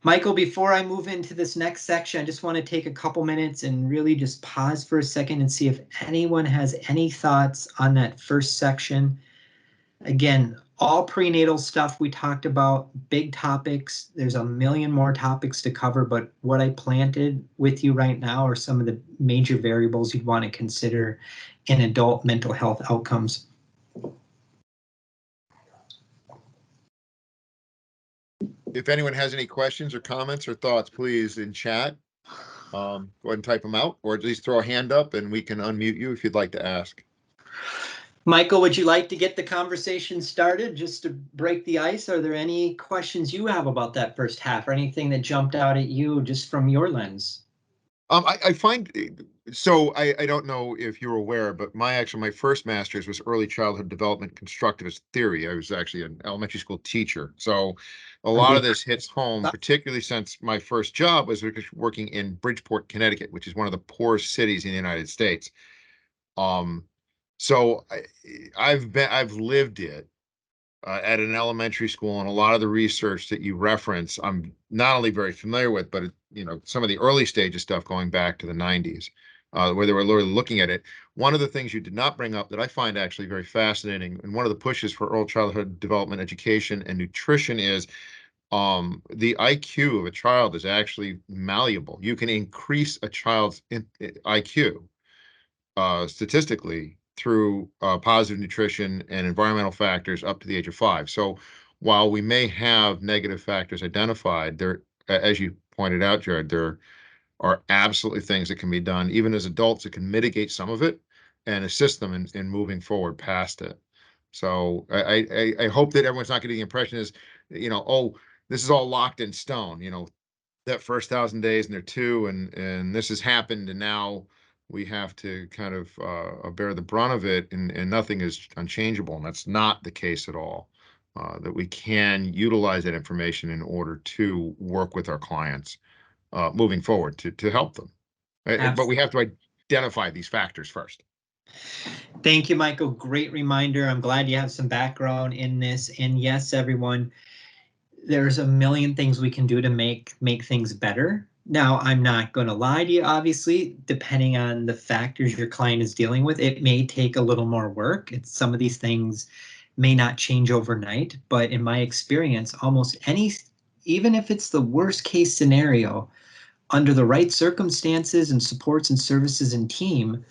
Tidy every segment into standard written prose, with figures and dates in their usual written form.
Michael, before I move into this next section, I just want to take a couple minutes and really just pause for a second and see if anyone has any thoughts on that first section. Again, all prenatal stuff we talked about, big topics. There's a million more topics to cover, but what I planted with you right now are some of the major variables you'd want to consider in adult mental health outcomes. If anyone has any questions or comments or thoughts, please in chat, go ahead and type them out, or at least throw a hand up and we can unmute you if you'd like to ask. Michael, would you like to get the conversation started just to break the ice? Are there any questions you have about that first half or anything that jumped out at you just from your lens? I find, so I don't know if you're aware, but my first master's was early childhood development constructivist theory. I was actually an elementary school teacher. So a lot of this hits home, particularly since my first job was working in Bridgeport, Connecticut, which is one of the poorest cities in the United States. So I've lived it at an elementary school, and a lot of the research that you reference, I'm not only very familiar with, but some of the early stage of stuff going back to the 90s, where they were literally looking at it. One of the things you did not bring up that I find actually very fascinating, and one of the pushes for early childhood development education and nutrition is the IQ of a child is actually malleable. You can increase a child's IQ statistically through positive nutrition and environmental factors up to the age of 5. So while we may have negative factors identified, there, as you pointed out, Jerrod, there are absolutely things that can be done, even as adults, that can mitigate some of it and assist them in moving forward past it. So I hope that everyone's not getting the impression is, oh, this is all locked in stone, that first 1,000 days and they're 2 and this has happened and now we have to kind of bear the brunt of it, and nothing is unchangeable. And that's not the case at all. That we can utilize that information in order to work with our clients moving forward to help them. But we have to identify these factors first. Thank you, Michael. Great reminder. I'm glad you have some background in this. And yes, everyone, there's a million things we can do to make things better. Now, I'm not going to lie to you, obviously, depending on the factors your client is dealing with, it may take a little more work. Some of these things may not change overnight, but in my experience, almost even if it's the worst case scenario, under the right circumstances and supports and services and team,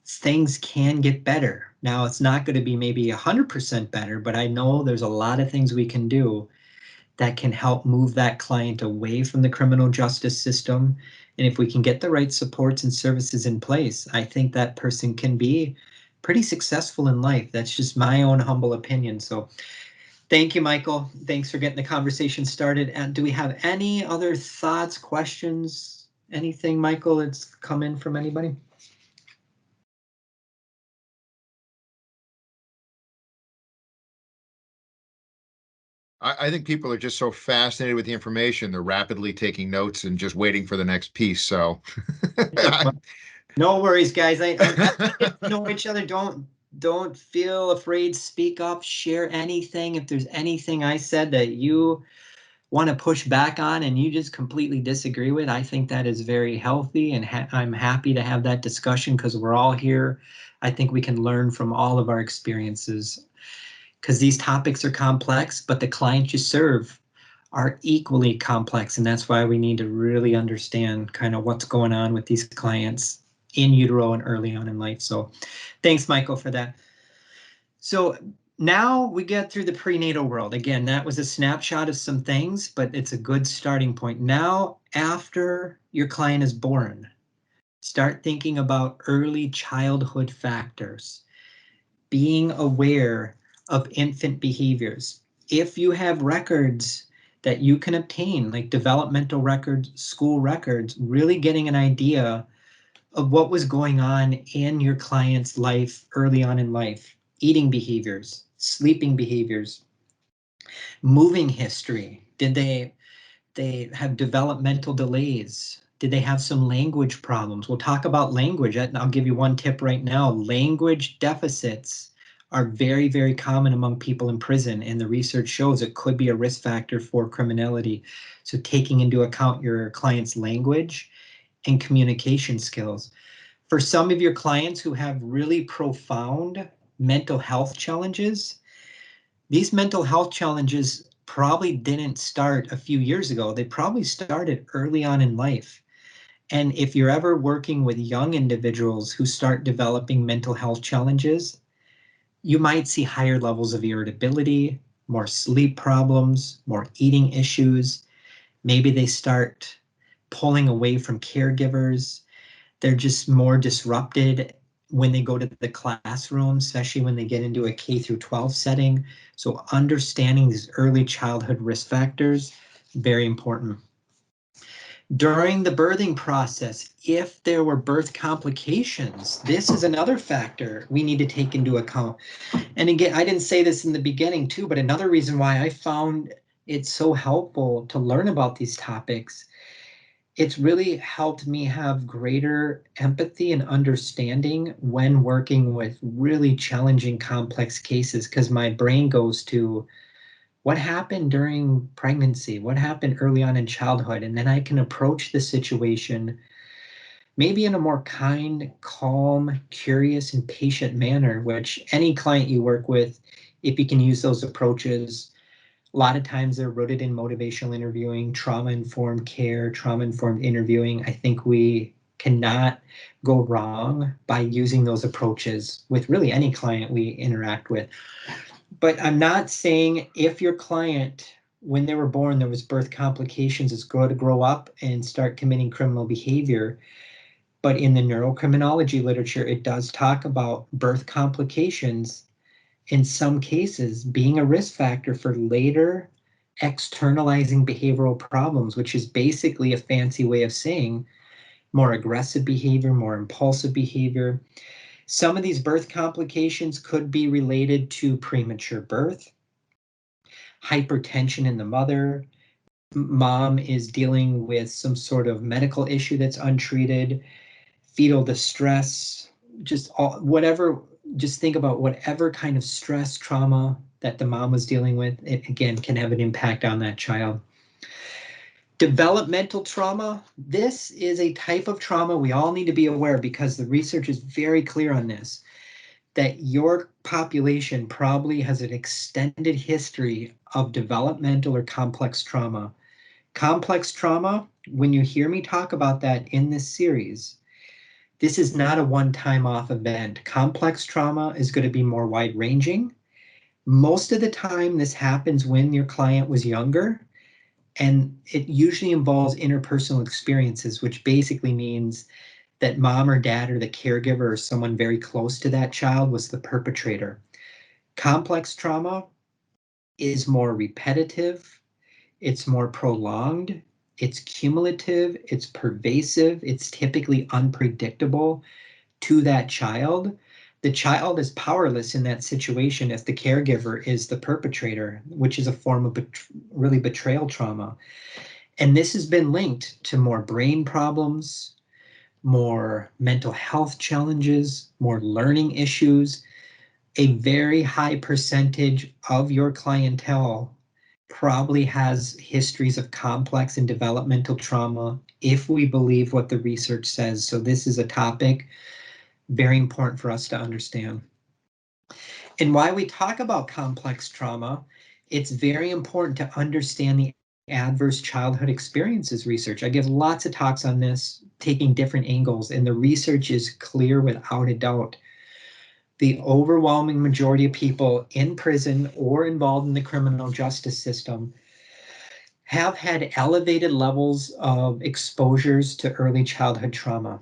things can get better. Now, it's not going to be maybe 100% better, but I know there's a lot of things we can do that can help move that client away from the criminal justice system. And if we can get the right supports and services in place, I think that person can be pretty successful in life. That's just my own humble opinion. So thank you, Michael. Thanks for getting the conversation started. And do we have any other thoughts, questions, anything, Michael, that's come in from anybody? I think people are just so fascinated with the information. They're rapidly taking notes and just waiting for the next piece. So no worries, guys. I know each other. Don't feel afraid. Speak up, share anything. If there's anything I said that you want to push back on and you just completely disagree with, I think that is very healthy, and I'm happy to have that discussion because we're all here. I think we can learn from all of our experiences, because these topics are complex, but the clients you serve are equally complex. And that's why we need to really understand kind of what's going on with these clients in utero and early on in life. So thanks, Michael, for that. So now we get through the prenatal world. Again, that was a snapshot of some things, but it's a good starting point. Now, after your client is born, start thinking about early childhood factors, being aware of infant behaviors. If you have records that you can obtain, like developmental records, school records, really getting an idea of what was going on in your client's life early on in life, eating behaviors, sleeping behaviors, moving history. Did they have developmental delays? Did they have some language problems? We'll talk about language. I'll give you one tip right now. Language deficits are very, very common among people in prison, and the research shows it could be a risk factor for criminality. So taking into account your client's language and communication skills. For some of your clients who have really profound mental health challenges, these mental health challenges probably didn't start a few years ago. They probably started early on in life. And if you're ever working with young individuals who start developing mental health challenges, you might see higher levels of irritability, more sleep problems, more eating issues. Maybe they start pulling away from caregivers. They're just more disrupted when they go to the classroom, especially when they get into a K through 12 setting. So understanding these early childhood risk factors, very important. During the birthing process, if there were birth complications, this is another factor we need to take into account. And again, I didn't say this in the beginning too, but another reason why I found it so helpful to learn about these topics, it's really helped me have greater empathy and understanding when working with really challenging, complex cases, because my brain goes to what happened during pregnancy, what happened early on in childhood, and then I can approach the situation maybe in a more kind, calm, curious, and patient manner, which any client you work with, if you can use those approaches, a lot of times they're rooted in motivational interviewing, trauma-informed care, trauma-informed interviewing. I think we cannot go wrong by using those approaches with really any client we interact with. But I'm not saying if your client, when they were born, there was birth complications, is going to grow up and start committing criminal behavior. But in the neurocriminology literature, it does talk about birth complications in some cases being a risk factor for later externalizing behavioral problems, which is basically a fancy way of saying more aggressive behavior, more impulsive behavior. Some of these birth complications could be related to premature birth, hypertension in the mother, mom is dealing with some sort of medical issue that's untreated, fetal distress, whatever, just think about whatever kind of stress, trauma that the mom was dealing with, it again can have an impact on that child. Developmental trauma, this is a type of trauma we all need to be aware because the research is very clear on this, that your population probably has an extended history of developmental or complex trauma. Complex trauma, when you hear me talk about that in this series, this is not a one-time off event. Complex trauma is going to be more wide-ranging. Most of the time, this happens when your client was younger, and it usually involves interpersonal experiences, which basically means that mom or dad or the caregiver or someone very close to that child was the perpetrator. Complex trauma is more repetitive, it's more prolonged, it's cumulative, it's pervasive, it's typically unpredictable to that child. The child is powerless in that situation if the caregiver is the perpetrator, which is a form of really betrayal trauma. And this has been linked to more brain problems, more mental health challenges, more learning issues. A very high percentage of your clientele probably has histories of complex and developmental trauma if we believe what the research says. So this is a topic very important for us to understand. And why we talk about complex trauma, it's very important to understand the adverse childhood experiences research. I give lots of talks on this, taking different angles, and the research is clear without a doubt. The overwhelming majority of people in prison or involved in the criminal justice system have had elevated levels of exposures to early childhood trauma.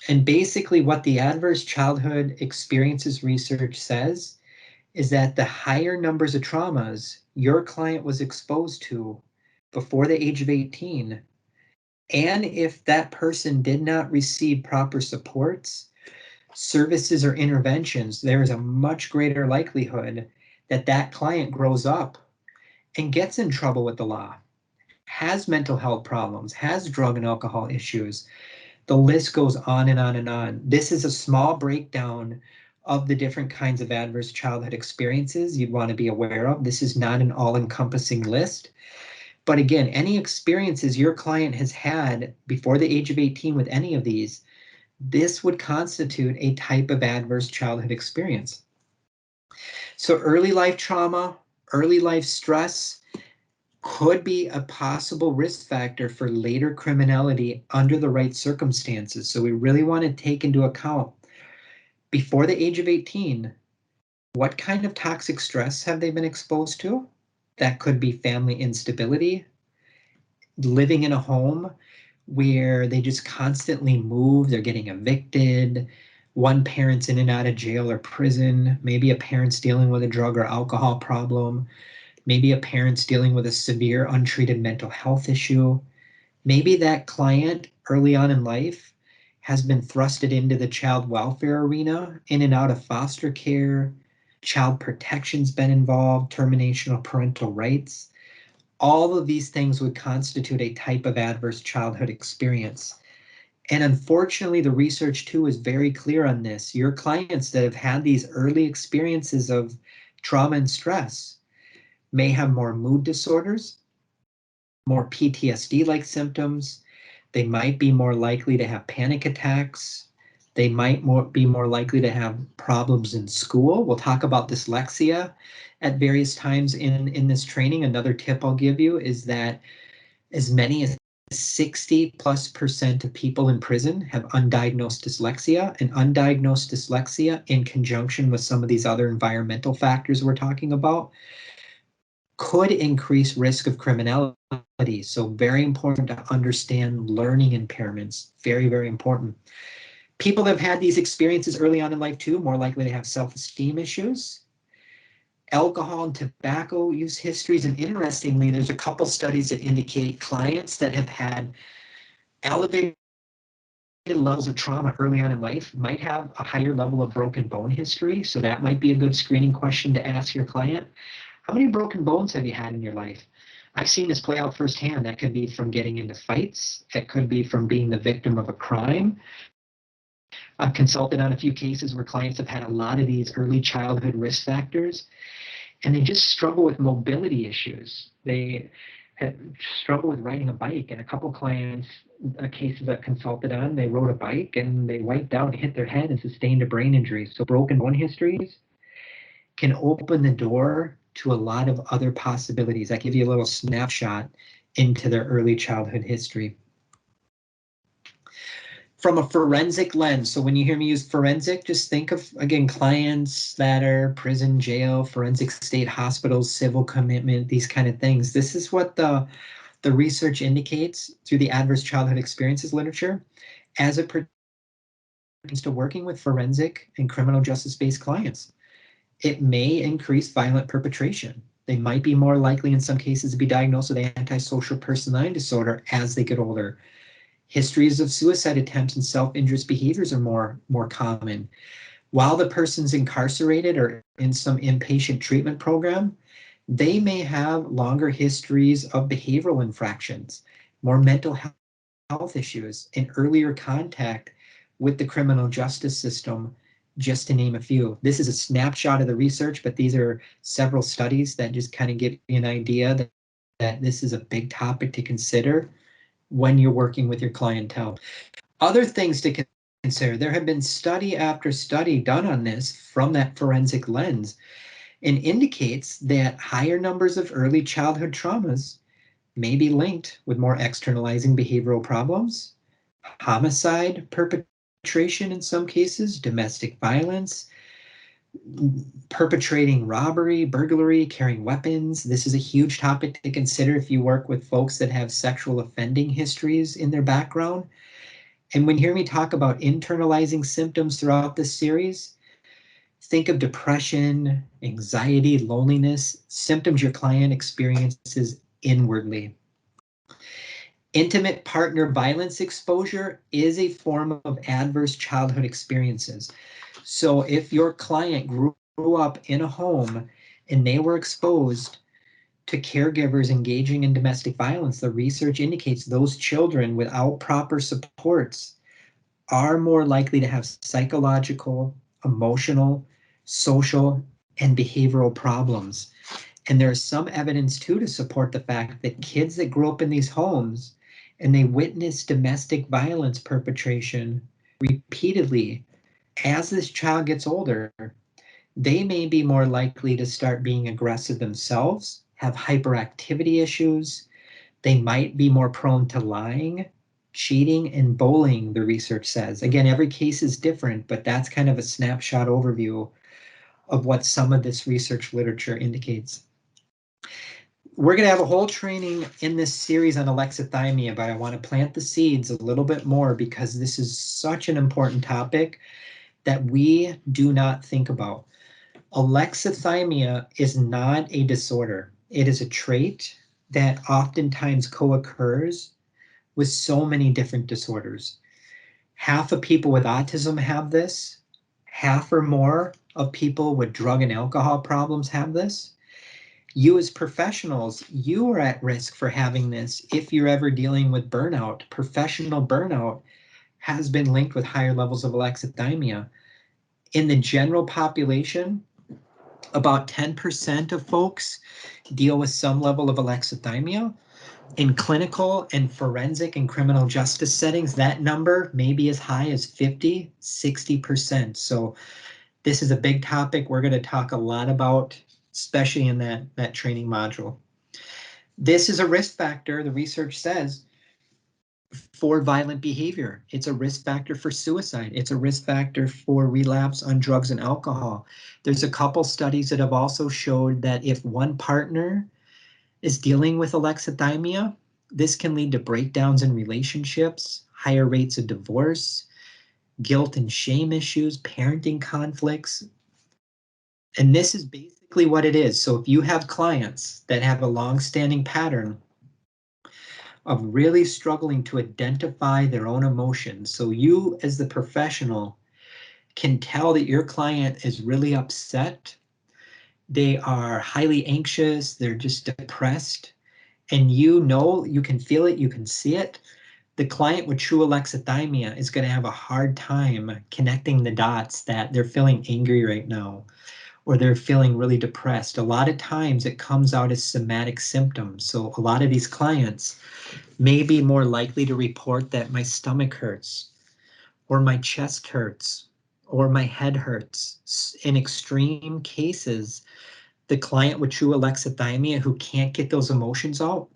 And basically what the adverse childhood experiences research says is that the higher numbers of traumas your client was exposed to before the age of 18, and if that person did not receive proper supports, services, or interventions, there is a much greater likelihood that that client grows up and gets in trouble with the law, has mental health problems, has drug and alcohol issues. The list goes on and on and on. This is a small breakdown of the different kinds of adverse childhood experiences you'd want to be aware of. This is not an all-encompassing list. But again, any experiences your client has had before the age of 18 with any of these, this would constitute a type of adverse childhood experience. So early life trauma, early life stress could be a possible risk factor for later criminality under the right circumstances. So we really want to take into account before the age of 18, what kind of toxic stress have they been exposed to? That could be family instability, living in a home where they just constantly move, they're getting evicted, one parent's in and out of jail or prison, maybe a parent's dealing with a drug or alcohol problem, maybe a parent's dealing with a severe untreated mental health issue. Maybe that client early on in life has been thrusted into the child welfare arena, in and out of foster care, child protection's been involved, termination of parental rights. All of these things would constitute a type of adverse childhood experience. And unfortunately, the research too is very clear on this. Your clients that have had these early experiences of trauma and stress may have more mood disorders, more PTSD-like symptoms. They might be more likely to have panic attacks. They might be more likely to have problems in school. We'll talk about dyslexia at various times in this training. Another tip I'll give you is that as many as 60+% of people in prison have undiagnosed dyslexia, and undiagnosed dyslexia in conjunction with some of these other environmental factors we're talking about could increase risk of criminality. So very important to understand learning impairments. Very, very important. People that have had these experiences early on in life too, more likely to have self-esteem issues. Alcohol and tobacco use histories, and interestingly, there's a couple studies that indicate clients that have had elevated levels of trauma early on in life might have a higher level of broken bone history. So that might be a good screening question to ask your client. How many broken bones have you had in your life? I've seen this play out firsthand. That could be from getting into fights. It could be from being the victim of a crime. I've consulted on a few cases where clients have had a lot of these early childhood risk factors, and they just struggle with mobility issues. They struggle with riding a bike, and a couple clients, cases I've consulted on, they rode a bike and they wiped out and hit their head and sustained a brain injury. So broken bone histories can open the door to a lot of other possibilities. I give you a little snapshot into their early childhood history. From a forensic lens, so when you hear me use forensic, just think of, again, clients that are prison, jail, forensic state hospitals, civil commitment, these kind of things. This is what the research indicates through the adverse childhood experiences literature as it pertains to working with forensic and criminal justice-based clients. It may increase violent perpetration. They might be more likely in some cases to be diagnosed with antisocial personality disorder as they get older. Histories of suicide attempts and self-injurious behaviors are more common. While the person's incarcerated or in some inpatient treatment program, they may have longer histories of behavioral infractions, more mental health issues, and earlier contact with the criminal justice system, just to name a few. This is a snapshot of the research, but these are several studies that just kind of give you an idea that this is a big topic to consider when you're working with your clientele. Other things to consider, there have been study after study done on this from that forensic lens, and indicates that higher numbers of early childhood traumas may be linked with more externalizing behavioral problems, homicide perpetration in some cases, domestic violence, perpetrating robbery, burglary, carrying weapons. This is a huge topic to consider if you work with folks that have sexual offending histories in their background. And when you hear me talk about internalizing symptoms throughout this series, think of depression, anxiety, loneliness, symptoms your client experiences inwardly. Intimate partner violence exposure is a form of adverse childhood experiences. So if your client grew up in a home and they were exposed to caregivers engaging in domestic violence, the research indicates those children without proper supports are more likely to have psychological emotional, social, and behavioral problems. And there's some evidence too to support the fact that kids that grow up in these homes and they witness domestic violence perpetration repeatedly, as this child gets older, they may be more likely to start being aggressive themselves, have hyperactivity issues. They might be more prone to lying, cheating, and bullying, the research says. Again, every case is different, but that's kind of a snapshot overview of what some of this research literature indicates. We're going to have a whole training in this series on alexithymia, but I want to plant the seeds a little bit more because this is such an important topic that we do not think about. Alexithymia is not a disorder. It is a trait that oftentimes co-occurs with so many different disorders. Half of people with autism have this. Half or more of people with drug and alcohol problems have this. You as professionals, you are at risk for having this if you're ever dealing with burnout. Professional burnout has been linked with higher levels of alexithymia. In the general population, about 10% of folks deal with some level of alexithymia. In clinical and forensic and criminal justice settings, that number may be as high as 50, 60%. So this is a big topic we're going to talk a lot about, especially in that training module. This is a risk factor, the research says, for violent behavior. It's a risk factor for suicide. It's a risk factor for relapse on drugs and alcohol. There's a couple studies that have also showed that if one partner is dealing with alexithymia, this can lead to breakdowns in relationships, higher rates of divorce, guilt and shame issues, parenting conflicts. And this is basically what it is. So if you have clients that have a long-standing pattern of really struggling to identify their own emotions, so you as the professional can tell that your client is really upset, they are highly anxious, they're just depressed, and you know, you can feel it, you can see it, the client with true alexithymia is going to have a hard time connecting the dots that they're feeling angry right now, or they're feeling really depressed. A lot of times it comes out as somatic symptoms. So a lot of these clients may be more likely to report that my stomach hurts, or my chest hurts, or my head hurts. In extreme cases, the client with true alexithymia who can't get those emotions out,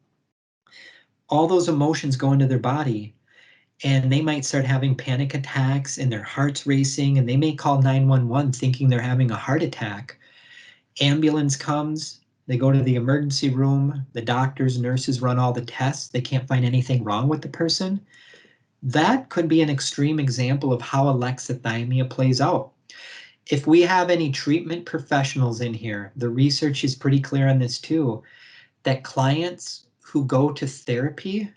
all those emotions go into their body and they might start having panic attacks and their heart's racing and they may call 911 thinking they're having a heart attack. Ambulance comes, they go to the emergency room, the doctors, nurses run all the tests, they can't find anything wrong with the person. That could be an extreme example of how alexithymia plays out. If we have any treatment professionals in here, the research is pretty clear on this too, that clients who go to therapy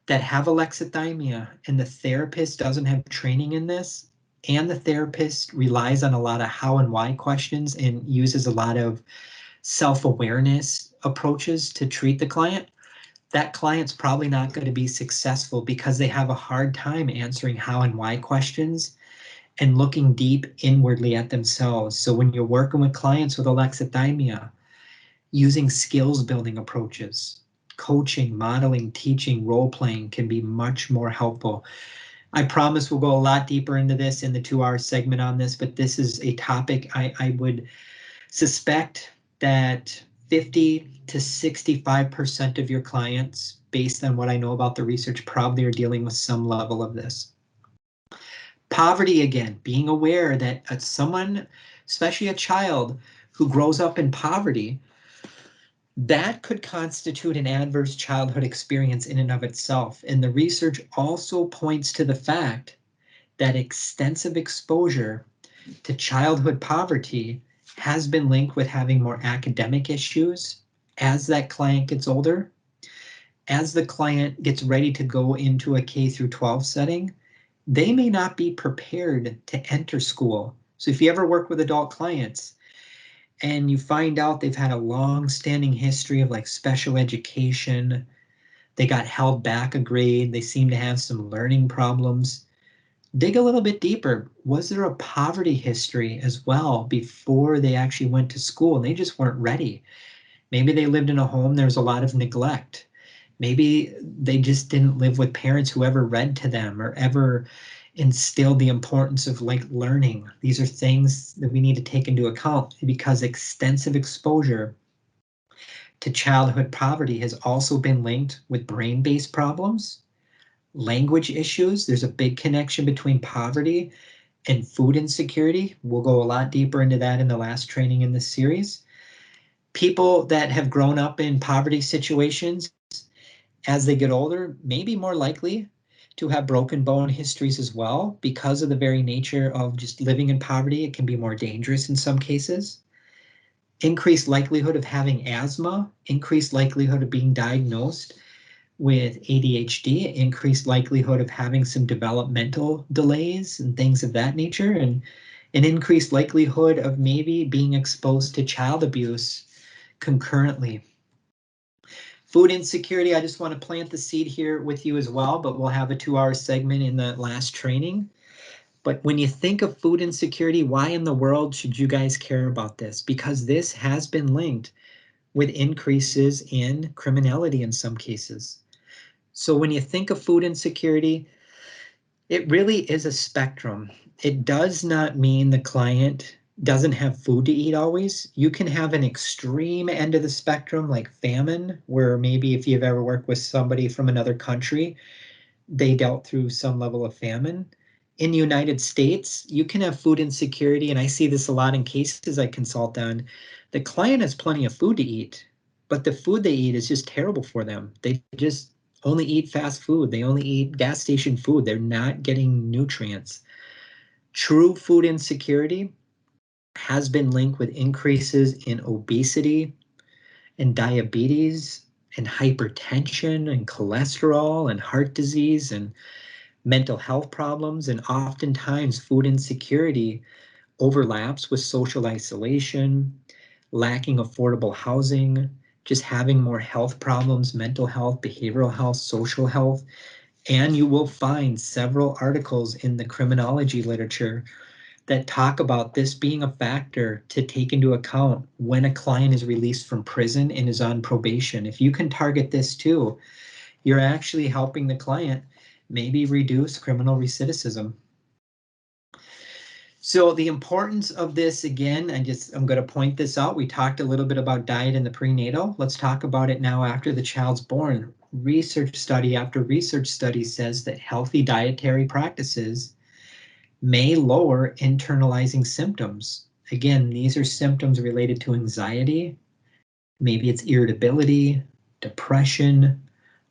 that have alexithymia and the therapist doesn't have training in this, and the therapist relies on a lot of how and why questions and uses a lot of self-awareness approaches to treat the client, that client's probably not going to be successful because they have a hard time answering how and why questions and looking deep inwardly at themselves. So when you're working with clients with alexithymia, using skills building approaches, coaching, modeling, teaching, role playing can be much more helpful. I promise we'll go a lot deeper into this in the 2-hour segment on this, but this is a topic I would suspect that 50 to 65% of your clients, based on what I know about the research, probably are dealing with some level of this. Poverty, again, being aware that someone, especially a child who grows up in poverty, that could constitute an adverse childhood experience in and of itself. And the research also points to the fact that extensive exposure to childhood poverty has been linked with having more academic issues as that client gets older. As the client gets ready to go into a K through 12 setting, they may not be prepared to enter school. So if you ever work with adult clients and you find out they've had a long-standing history of like special education, they got held back a grade, they seem to have some learning problems, dig a little bit deeper. Was there a poverty history as well before they actually went to school and they just weren't ready? Maybe they lived in a home, there was a lot of neglect. Maybe they just didn't live with parents who ever read to them or ever instilled the importance of like learning. These are things that we need to take into account because extensive exposure to childhood poverty has also been linked with brain-based problems, language issues. There's a big connection between poverty and food insecurity. We'll go a lot deeper into that in the last training in this series. People that have grown up in poverty situations as they get older may be more likely to have broken bone histories as well because of the very nature of just living in poverty. It can be more dangerous in some cases. Increased likelihood of having asthma, increased likelihood of being diagnosed with ADHD, increased likelihood of having some developmental delays and things of that nature, and an increased likelihood of maybe being exposed to child abuse concurrently. Food insecurity, I just want to plant the seed here with you as well, but we'll have a 2-hour segment in the last training. But when you think of food insecurity, why in the world should you guys care about this? Because this has been linked with increases in criminality in some cases. So when you think of food insecurity, it really is a spectrum. It does not mean the client doesn't have food to eat always. You can have an extreme end of the spectrum like famine, where maybe if you've ever worked with somebody from another country, they dealt through some level of famine. In the United States, you can have food insecurity, and I see this a lot in cases I consult on. The client has plenty of food to eat, but the food they eat is just terrible for them. They just only eat fast food. They only eat gas station food. They're not getting nutrients. True food insecurity has been linked with increases in obesity and diabetes and hypertension and cholesterol and heart disease and mental health problems. And oftentimes food insecurity overlaps with social isolation, lacking affordable housing, just having more health problems, mental health, behavioral health, social health. And you will find several articles in the criminology literature that talk about this being a factor to take into account when a client is released from prison and is on probation. If you can target this too, you're actually helping the client maybe reduce criminal recidivism. So the importance of this, again, I'm going to point this out. We talked a little bit about diet in the prenatal. Let's talk about it now after the child's born. Research study after research study says that healthy dietary practices may lower internalizing symptoms. Again, these are symptoms related to anxiety. Maybe it's irritability, depression,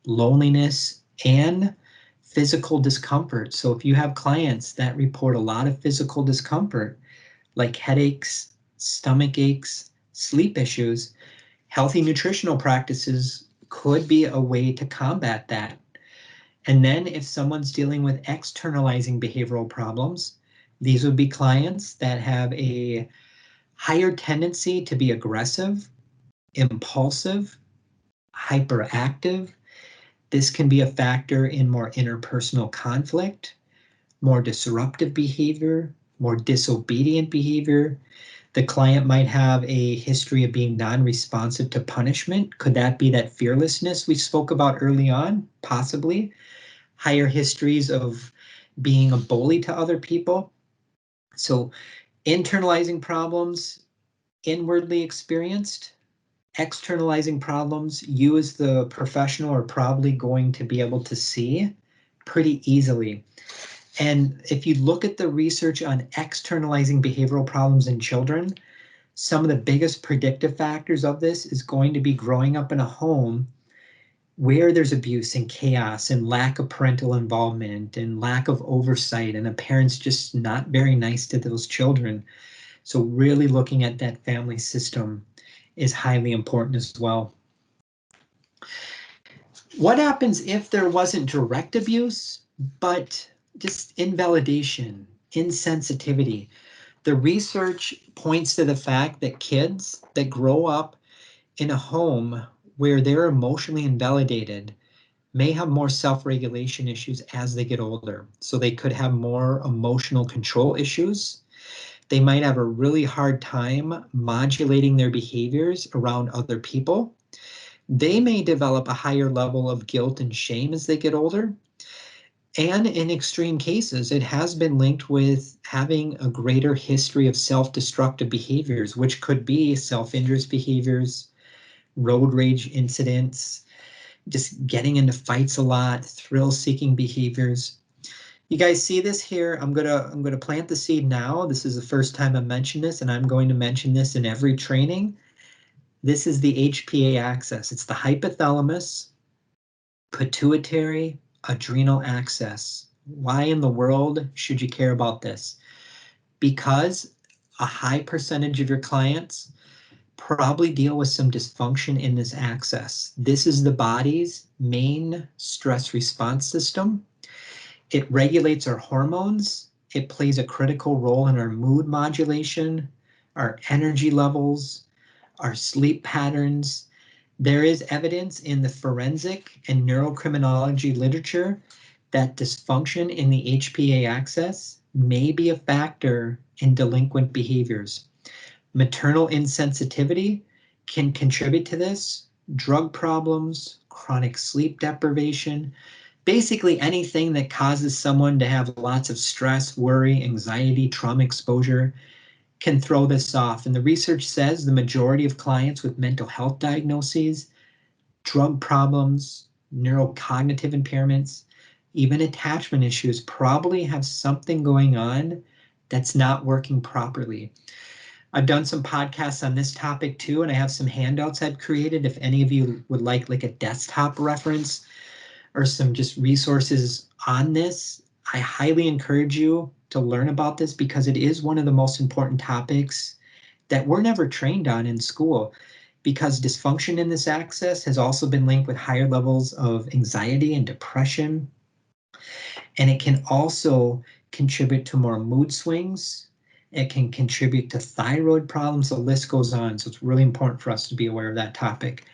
loneliness, and physical discomfort. So if you have clients that report a lot of physical discomfort, like headaches, stomach aches, sleep issues, healthy nutritional practices could be a way to combat that. And then if someone's dealing with externalizing behavioral problems, these would be clients that have a higher tendency to be aggressive, impulsive, hyperactive. This can be a factor in more interpersonal conflict, more disruptive behavior, more disobedient behavior. The client might have a history of being non-responsive to punishment. Could that be that fearlessness we spoke about early on? Possibly. Higher histories of being a bully to other people. So internalizing problems, inwardly experienced, externalizing problems, you as the professional are probably going to be able to see pretty easily. And if you look at the research on externalizing behavioral problems in children, some of the biggest predictive factors of this is going to be growing up in a home where there's abuse and chaos and lack of parental involvement and lack of oversight, and a parent's just not very nice to those children. So really looking at that family system is highly important as well. What happens if there wasn't direct abuse, but just invalidation, insensitivity? The research points to the fact that kids that grow up in a home where they're emotionally invalidated, may have more self-regulation issues as they get older. So they could have more emotional control issues. They might have a really hard time modulating their behaviors around other people. They may develop a higher level of guilt and shame as they get older. And in extreme cases, it has been linked with having a greater history of self-destructive behaviors, which could be self-injurious behaviors, road rage incidents, just getting into fights a lot, thrill-seeking behaviors. You guys see this here? I'm gonna plant the seed now. This is the first time I mentioned this, and I'm going to mention this in every training. This is the HPA axis. It's the hypothalamus, pituitary, adrenal axis. Why in the world should you care about this? Because a high percentage of your clients probably deal with some dysfunction in this axis. This is the body's main stress response system. It regulates our hormones. It plays a critical role in our mood modulation, our energy levels, our sleep patterns. There is evidence in the forensic and neurocriminology literature that dysfunction in the HPA axis may be a factor in delinquent behaviors. Maternal insensitivity can contribute to this. Drug problems, chronic sleep deprivation, basically anything that causes someone to have lots of stress, worry, anxiety, trauma exposure can throw this off. And the research says the majority of clients with mental health diagnoses, drug problems, neurocognitive impairments, even attachment issues probably have something going on that's not working properly. I've done some podcasts on this topic too, and I have some handouts I've created. If any of you would like a desktop reference or some just resources on this, I highly encourage you to learn about this because it is one of the most important topics that we're never trained on in school, because dysfunction in this axis has also been linked with higher levels of anxiety and depression. And it can also contribute to more mood swings. It can contribute to thyroid problems. The list goes on. So it's really important for us to be aware of that topic.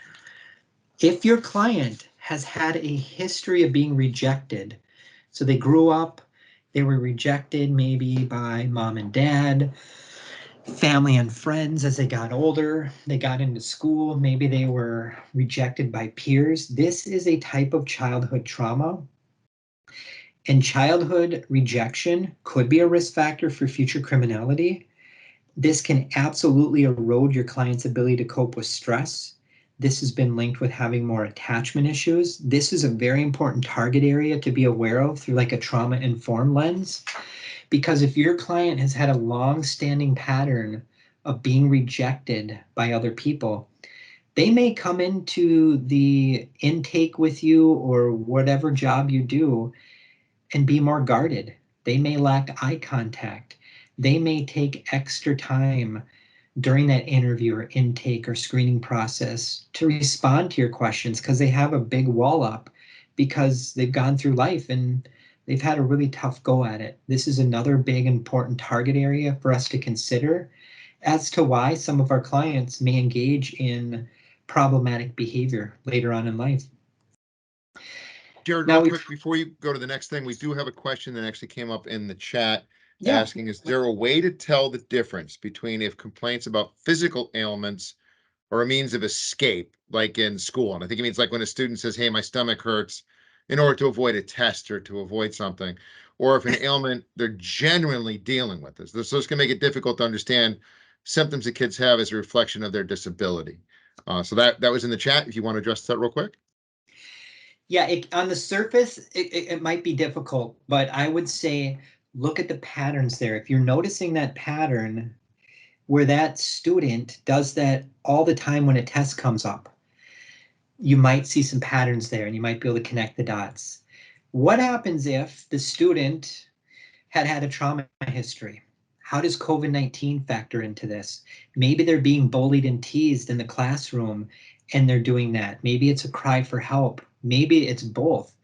If your client has had a history of being rejected, so they grew up, they were rejected maybe by mom and dad, family and friends as they got older, they got into school, maybe they were rejected by peers. This is a type of childhood trauma. And childhood rejection could be a risk factor for future criminality. This can absolutely erode your client's ability to cope with stress. This has been linked with having more attachment issues. This is a very important target area to be aware of through like a trauma-informed lens. Because if your client has had a long-standing pattern of being rejected by other people, they may come into the intake with you or whatever job you do and be more guarded. They may lack eye contact. They may take extra time during that interview or intake or screening process to respond to your questions because they have a big wall up because they've gone through life and they've had a really tough go at it. This is another big important target area for us to consider as to why some of our clients may engage in problematic behavior later on in life. Jerrod, real quick, before you go to the next thing, we do have a question that actually came up in the chat asking, is there a way to tell the difference between if complaints about physical ailments or a means of escape, like in school? And I think it means like when a student says, hey, my stomach hurts, in order to avoid a test or to avoid something, or if an ailment they're genuinely dealing with this. So this can make it difficult to understand symptoms that kids have as a reflection of their disability. So that was in the chat. If you want to address that real quick. Yeah, on the surface, it might be difficult, but I would say look at the patterns there. If you're noticing that pattern where that student does that all the time when a test comes up, you might see some patterns there and you might be able to connect the dots. What happens if the student had a trauma history? How does COVID-19 factor into this? Maybe they're being bullied and teased in the classroom and they're doing that. Maybe it's a cry for help. Maybe it's both.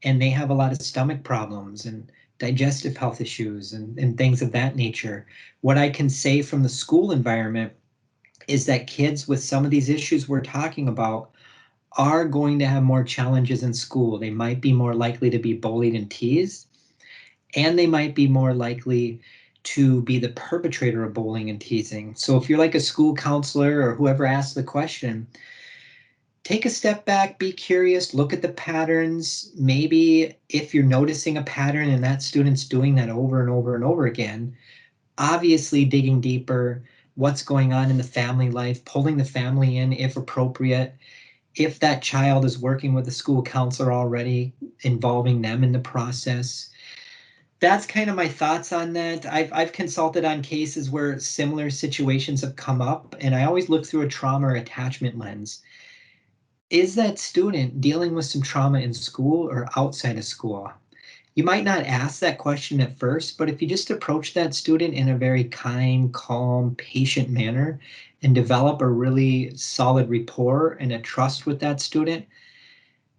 And they have a lot of stomach problems and digestive health issues and things of that nature. What I can say from the school environment is that kids with some of these issues we're talking about are going to have more challenges in school. They might be more likely to be bullied and teased, and they might be more likely to be the perpetrator of bullying and teasing. So if you're like a school counselor or whoever asked the question, take a step back, be curious, look at the patterns. Maybe if you're noticing a pattern and that student's doing that over and over and over again, obviously digging deeper, what's going on in the family life, pulling the family in if appropriate. If that child is working with a school counselor already, involving them in the process. That's kind of my thoughts on that. I've consulted on cases where similar situations have come up, and I always look through a trauma or attachment lens. Is that student dealing with some trauma in school or outside of school? You might not ask that question at first, but if you just approach that student in a very kind, calm, patient manner and develop a really solid rapport and a trust with that student,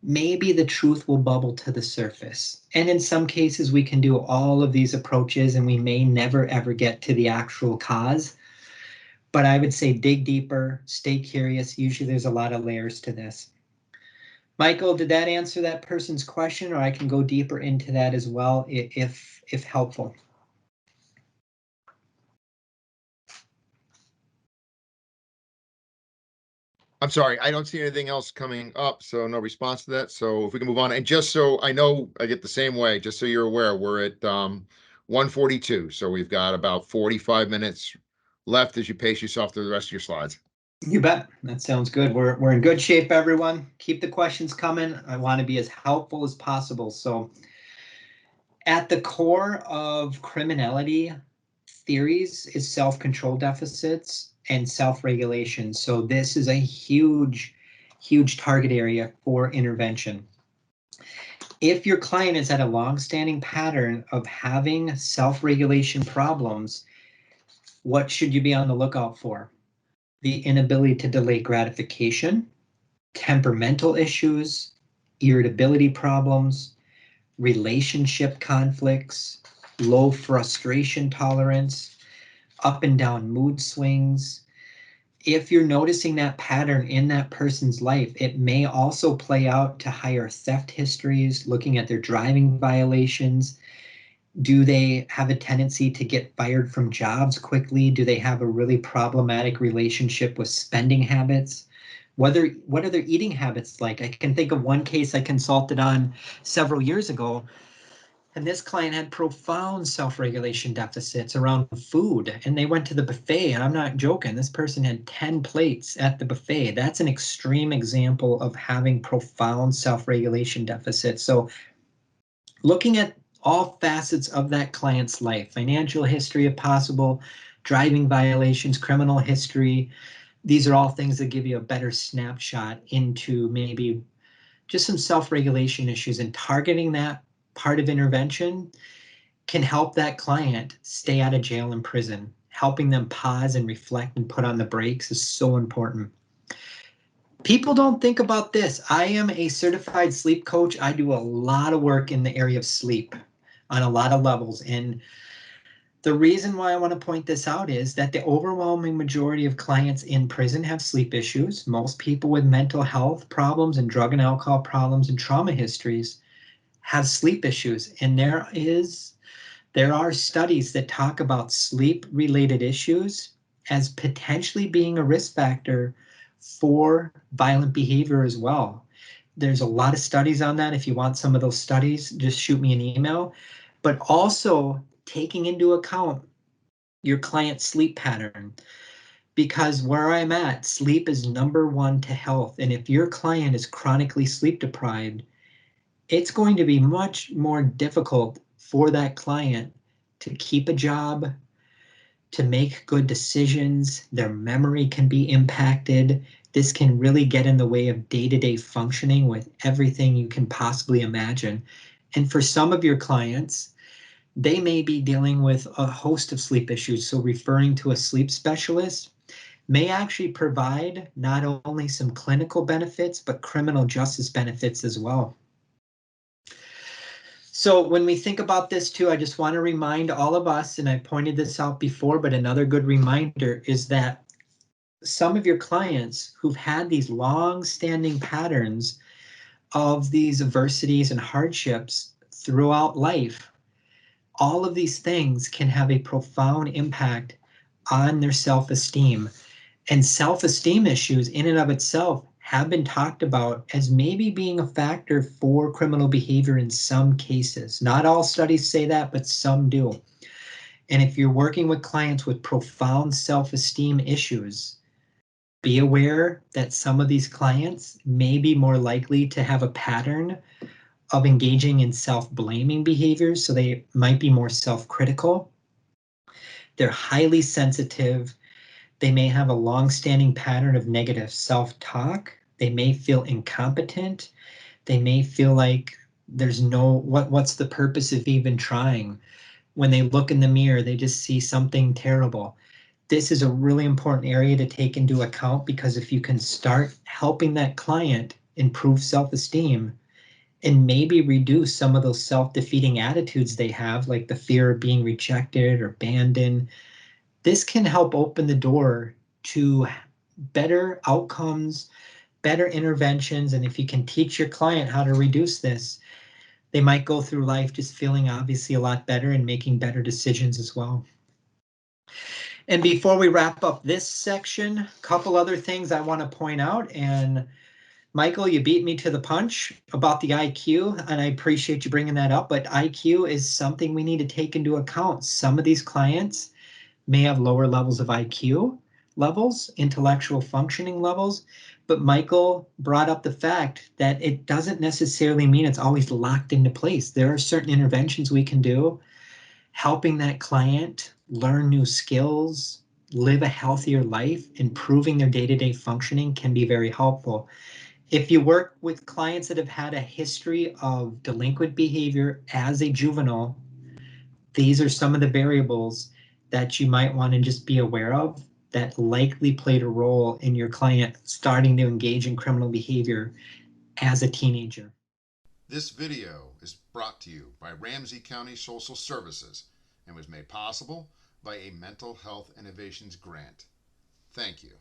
maybe the truth will bubble to the surface. And in some cases, we can do all of these approaches and we may never ever get to the actual cause. But I would say dig deeper, stay curious. Usually there's a lot of layers to this. Michael, did that answer that person's question, or I can go deeper into that as well if helpful? I'm sorry, I don't see anything else coming up, so no response to that. So if we can move on, and just so I know, I get the same way. Just so you're aware, we're at 1:42, so we've got about 45 minutes left as you pace yourself through the rest of your slides. You bet. That sounds good. We're in good shape, everyone. Keep the questions coming. I want to be as helpful as possible. So at the core of criminality theories is self-control deficits and self-regulation. So this is a huge, huge target area for intervention. If your client has had a long-standing pattern of having self-regulation problems, what should you be on the lookout for? The inability to delay gratification, temperamental issues, irritability problems, relationship conflicts, low frustration tolerance, up and down mood swings. If you're noticing that pattern in that person's life, it may also play out to higher theft histories, looking at their driving violations. Do they have a tendency to get fired from jobs quickly? Do they have a really problematic relationship with spending habits? What are their eating habits like? I can think of one case I consulted on several years ago, and this client had profound self-regulation deficits around food, and they went to the buffet, and I'm not joking, this person had 10 plates at the buffet. That's an extreme example of having profound self-regulation deficits. So looking at all facets of that client's life, financial history if possible, driving violations, criminal history, these are all things that give you a better snapshot into maybe just some self-regulation issues, and targeting that part of intervention can help that client stay out of jail and prison. Helping them pause and reflect and put on the brakes is so important. People don't think about this. I am a certified sleep coach. I do a lot of work in the area of sleep on a lot of levels. And the reason why I want to point this out is that the overwhelming majority of clients in prison have sleep issues. Most people with mental health problems and drug and alcohol problems and trauma histories have sleep issues. And there are studies that talk about sleep-related issues as potentially being a risk factor for violent behavior as well. There's a lot of studies on that. If you want some of those studies, just shoot me an email. But also taking into account your client's sleep pattern, because where I'm at, sleep is number one to health. And if your client is chronically sleep deprived, it's going to be much more difficult for that client to keep a job, to make good decisions. Their memory can be impacted. This can really get in the way of day-to-day functioning with everything you can possibly imagine. And for some of your clients, they may be dealing with a host of sleep issues. So referring to a sleep specialist may actually provide not only some clinical benefits, but criminal justice benefits as well. So when we think about this too, I just want to remind all of us, and I pointed this out before, but another good reminder is that some of your clients who've had these long-standing patterns of these adversities and hardships throughout life, all of these things can have a profound impact on their self-esteem. And self-esteem issues in and of itself have been talked about as maybe being a factor for criminal behavior in some cases. Not all studies say that, but some do. And if you're working with clients with profound self-esteem issues, be aware that some of these clients may be more likely to have a pattern of engaging in self-blaming behaviors. So they might be more self-critical. They're highly sensitive. They may have a long-standing pattern of negative self-talk. They may feel incompetent. They may feel like there's what's the purpose of even trying? When they look in the mirror, they just see something terrible. This is a really important area to take into account, because if you can start helping that client improve self-esteem and maybe reduce some of those self-defeating attitudes they have, like the fear of being rejected or abandoned, this can help open the door to better outcomes, better interventions. And if you can teach your client how to reduce this, they might go through life just feeling obviously a lot better and making better decisions as well. And before we wrap up this section, a couple other things I want to point out. And Michael, you beat me to the punch about the IQ, and I appreciate you bringing that up, but IQ is something we need to take into account. Some of these clients may have lower levels of IQ levels, intellectual functioning levels, but Michael brought up the fact that it doesn't necessarily mean it's always locked into place. There are certain interventions we can do, helping that client learn new skills, live a healthier life, improving their day-to-day functioning can be very helpful. If you work with clients that have had a history of delinquent behavior as a juvenile, these are some of the variables that you might want to just be aware of that likely played a role in your client starting to engage in criminal behavior as a teenager. This video is brought to you by Ramsey County Social Services and was made possible by a Mental Health Innovations grant. Thank you.